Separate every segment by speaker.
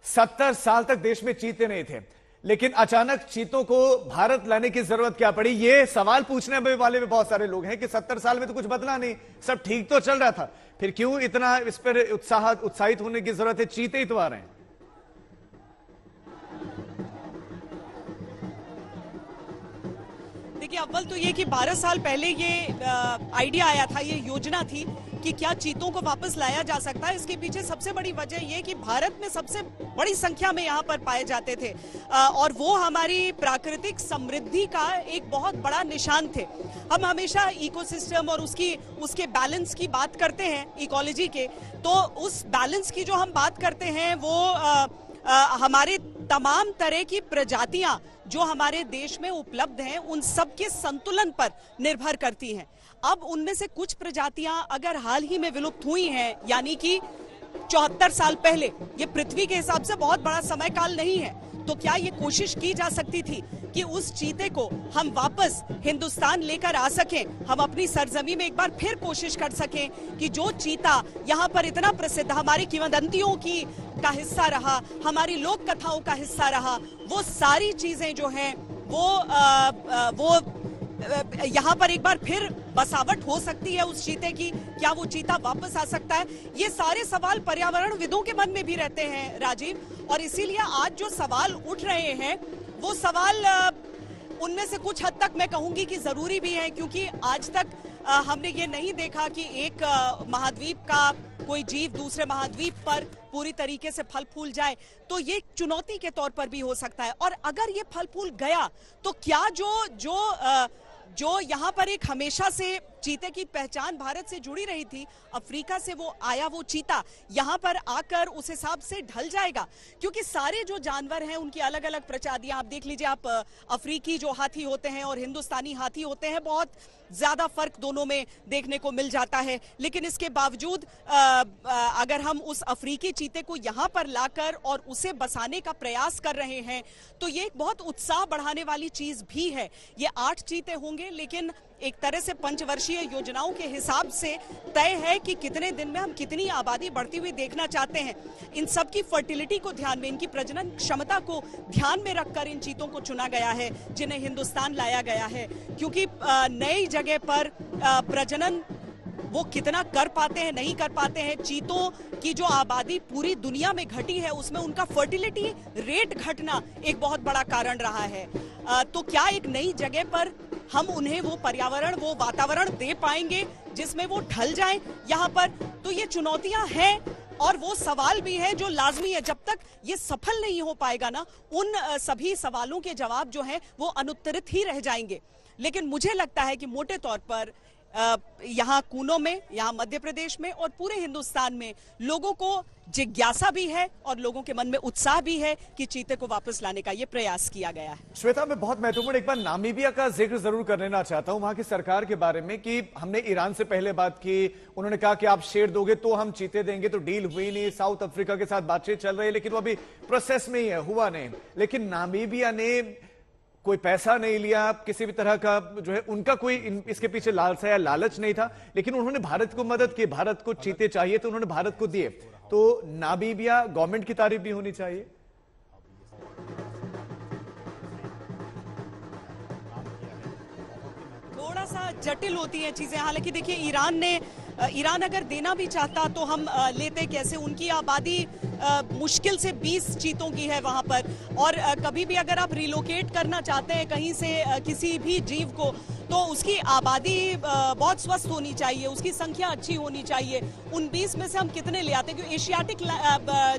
Speaker 1: 70 साल तक देश में चीते नहीं थे, लेकिन अचानक चीतों को भारत लाने की जरूरत क्या पड़ी? ये सवाल पूछने वाले भी बहुत सारे लोग हैं कि 70 साल में तो कुछ बदला नहीं, सब ठीक तो चल रहा था, फिर क्यों इतना इस पर उत्साहित होने की जरूरत है? चीते ही तो आ रहे हैं।
Speaker 2: देखिए, अव्वल तो ये कि 12 साल पहले ये आइडिया आया था, ये योजना थी कि क्या चीतों को वापस लाया जा सकता है। इसके पीछे सबसे बड़ी वजह ये कि भारत में सबसे बड़ी संख्या में यहाँ पर पाए जाते थे और वो हमारी प्राकृतिक समृद्धि का एक बहुत बड़ा निशान थे। हम हमेशा इकोसिस्टम और उसके बैलेंस की बात करते हैं, इकोलॉजी के, तो उस बैलेंस की जो हम बात करते हैं वो हमारे तमाम तरह की प्रजातियां जो हमारे देश में उपलब्ध हैं उन सब के संतुलन पर निर्भर करती हैं। अब उनमें से कुछ प्रजातियां अगर हाल ही में विलुप्त हुई हैं, यानी कि 74 साल पहले, ये पृथ्वी के हिसाब से बहुत बड़ा समय काल नहीं है, तो क्या ये कोशिश की जा सकती थी कि उस चीते को हम वापस हिंदुस्तान लेकर आ सकें, हम अपनी सरजमी में एक बार फिर कोशिश कर सकें कि जो चीता यहाँ पर इतना प्रसिद्ध, हमारी किंवदंतियों की का हिस्सा रहा, हमारी लोक कथाओं का हिस्सा रहा, वो सारी चीजें जो हैं वो यहाँ पर एक बार फिर बसावट हो सकती है उस चीते की? क्या वो चीता वापस आ सकता है? ये सारे सवाल पर्यावरणविदों के मन में भी रहते हैं राजीव, और इसीलिए आज जो सवाल उठ रहे हैं वो सवाल उनमें से कुछ हद तक मैं कहूंगी कि जरूरी भी है, क्योंकि आज तक हमने ये नहीं देखा कि एक महाद्वीप का कोई जीव दूसरे महाद्वीप पर पूरी तरीके से फल फूल जाए, तो ये चुनौती के तौर पर भी हो सकता है। और अगर ये फल फूल गया तो क्या जो यहाँ पर एक हमेशा से चीते की पहचान भारत से जुड़ी रही थी, अफ्रीका से वो आया वो चीता यहाँ पर आकर उस हिसाब से ढल जाएगा? क्योंकि सारे जो जानवर हैं उनकी अलग अलग प्रजातियां, आप देख लीजिए, आप अफ्रीकी जो हाथी होते हैं और हिंदुस्तानी हाथी होते हैं, बहुत ज्यादा फर्क दोनों में देखने को मिल जाता है। लेकिन इसके बावजूद अगर हम उस अफ्रीकी चीते को यहाँ पर लाकर और उसे बसाने का प्रयास कर रहे हैं तो ये एक बहुत उत्साह बढ़ाने वाली चीज भी है। ये 8 चीते होंगे, लेकिन एक तरह से पंचवर्षीय योजनाओं के हिसाब से तय है कि कितने दिन में हम कितनी आबादी बढ़ती हुई देखना चाहते हैं। इन सब की फर्टिलिटी को ध्यान में, इनकी प्रजनन क्षमता को ध्यान में रखकर इन चीतों को चुना गया है, जिन्हें हिंदुस्तान लाया गया है। क्योंकि नई जगह पर प्रजनन वो कितना कर पाते हैं, नहीं कर पाते हैं, चीतों की जो आबादी पूरी दुनिया में घटी है उसमें उनका फर्टिलिटी रेट घटना एक बहुत बड़ा कारण रहा है। तो क्या एक नई जगह पर हम उन्हें वो पर्यावरण, वो वातावरण दे पाएंगे जिसमें वो ढल जाएं यहाँ पर? तो ये चुनौतियां हैं और वो सवाल भी है जो लाजमी है। जब तक ये सफल नहीं हो पाएगा ना, उन सभी सवालों के जवाब जो हैं वो अनुत्तरित ही रह जाएंगे। लेकिन मुझे लगता है कि मोटे तौर पर यहाँ कूनो में, यहाँ मध्य प्रदेश में और पूरे हिंदुस्तान में लोगों को जिज्ञासा भी है और लोगों के मन में उत्साह भी है कि चीते को वापस लाने का ये प्रयास किया गया है।
Speaker 1: श्वेता, मैं बहुत महत्वपूर्ण एक बार नामीबिया का जिक्र जरूर कर लेना चाहता हूं, वहां की सरकार के बारे में, कि हमने ईरान से पहले बात की, उन्होंने कहा कि आप शेर दोगे तो हम चीते देंगे, तो डील हुई नहीं। साउथ अफ्रीका के साथ बातचीत चल रही है, लेकिन वो अभी प्रोसेस में ही है, हुआ नहीं। लेकिन नामीबिया ने कोई पैसा नहीं लिया, किसी भी तरह का जो है उनका कोई इसके पीछे लालसा या लालच नहीं था, लेकिन उन्होंने भारत को मदद की। भारत को चीते चाहिए तो उन्होंने भारत को दिए। तो नामीबिया गवर्नमेंट की तारीफ भी होनी चाहिए।
Speaker 2: थोड़ा सा जटिल होती हैं चीजें। हालांकि देखिए, ईरान अगर देना भी चाहता तो हम लेते कैसे? उनकी आबादी मुश्किल से 20 चीतों की है वहां पर, और कभी भी अगर आप रिलोकेट करना चाहते हैं कहीं से किसी भी जीव को, तो उसकी आबादी बहुत स्वस्थ होनी चाहिए, उसकी संख्या अच्छी होनी चाहिए। उन 20 में से हम कितने ले आते हैं? क्योंकि एशियाटिक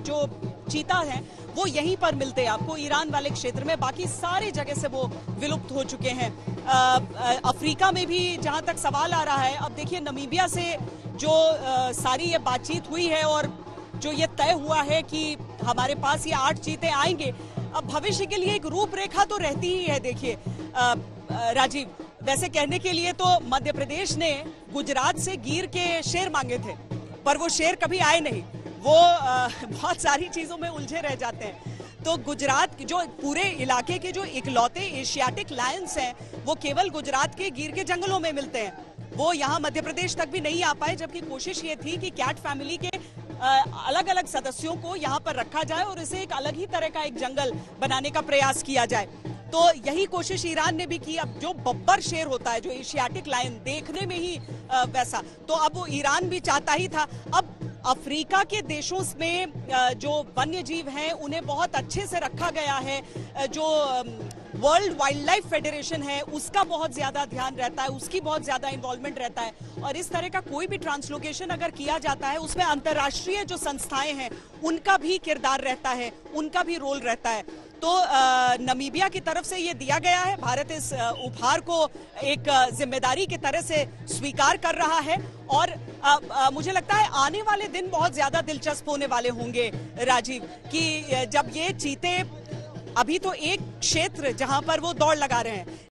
Speaker 2: जो चीता हैं वो यहीं पर मिलते हैं आपको, ईरान वाले क्षेत्र में। बाकी सारी जगह से वो विलुप्त हो चुके हैं। अफ्रीका में भी जहां तक सवाल आ रहा है, अब देखिए नामीबिया से जो सारी ये बातचीत हुई है और जो ये तय हुआ है कि हमारे पास ये 8 चीते आएंगे, अब भविष्य के लिए एक रूपरेखा तो रहती ही है। देखिए राजीव, वैसे कहने के लिए तो मध्य प्रदेश ने गुजरात से गिर के शेर मांगे थे, पर वो शेर कभी आए नहीं। वो बहुत सारी चीजों में उलझे रह जाते हैं। तो गुजरात जो पूरे इलाके के जो इकलौते एशियाटिक लायंस हैं वो केवल गुजरात के गिर के जंगलों में मिलते हैं। वो यहाँ मध्य प्रदेश तक भी नहीं आ पाए, जबकि कोशिश ये थी कि कैट फैमिली के अलग अलग सदस्यों को यहाँ पर रखा जाए और इसे एक अलग ही तरह का एक जंगल बनाने का प्रयास किया जाए। तो यही कोशिश ईरान ने भी की। अब जो बब्बर शेर होता है, जो एशियाटिक लायन, देखने में ही वैसा, तो अब वो ईरान भी चाहता ही था। अब अफ्रीका के देशों में जो वन्य जीव हैं उन्हें बहुत अच्छे से रखा गया है। जो वर्ल्ड वाइल्ड लाइफ फेडरेशन है उसका बहुत ज्यादा ध्यान रहता है, उसकी बहुत ज्यादा इन्वॉल्वमेंट रहता है। और इस तरह का कोई भी ट्रांसलोकेशन अगर किया जाता है उसमें अंतर्राष्ट्रीय जो संस्थाएं हैं उनका भी किरदार रहता है, उनका भी रोल रहता है। तो नमीबिया की तरफ से ये दिया गया है। भारत इस उपहार को एक जिम्मेदारी की तरह से स्वीकार कर रहा है और मुझे लगता है आने वाले दिन बहुत ज्यादा दिलचस्प होने वाले होंगे राजीव, कि जब ये चीते, अभी तो एक क्षेत्र जहां पर वो दौड़ लगा रहे हैं,